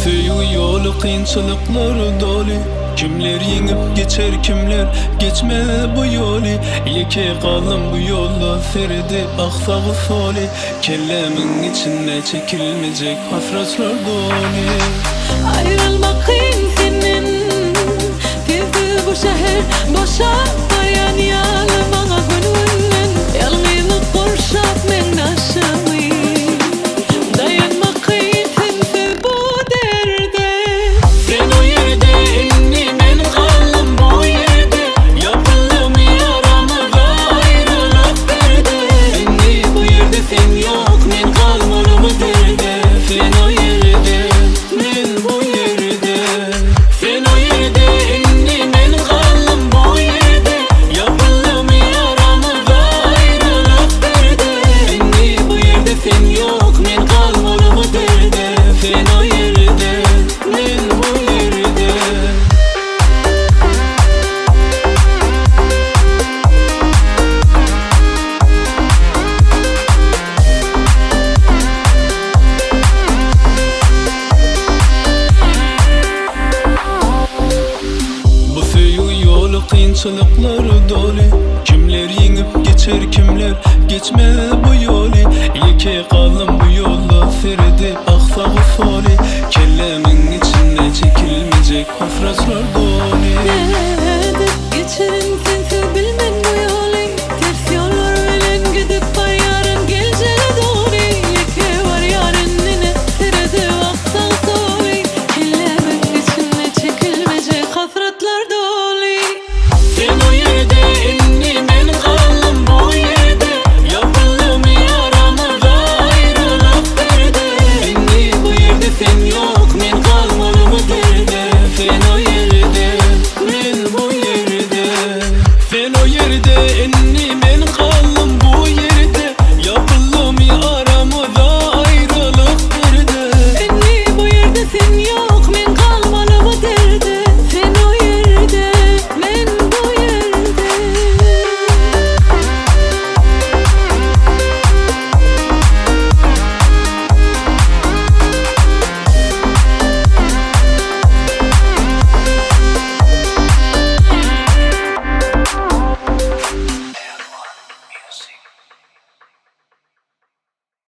Süyü yolu kıyınçılıkları dolu. Kimler yengip geçer, kimler geçmeli bu yolu. Yeke kalın bu yolda ferdi aksa soli. Kellemin içinde çekilmeyecek hasretler dolu. Ayrılmak senin, tezdi bu şehir boşa dayan yalı bana gönlünden. Yalnızlık kurşat men aşağı. Dayanmak sensiz bu derde. Sen o yerde inni men kaldım bu yerde. Yapılım yaramıza ayrılık derdi. İnni bu yerde sen yok men kalmalı bu derde. Sen o yerde men bu yerde. Sen o yerde inni men kaldım bu yerde. Yapılım yaramıza ayrılık derdi. İnni bu yerde sen yok men kalmalı bu derde. Sen o yerde men bu yerde. Bu süyü yolu kıyınçılıkları dolu. Kimler yengip geçer, kimler geçmeli bu yolu. Yeke kalın bu yolda ferdi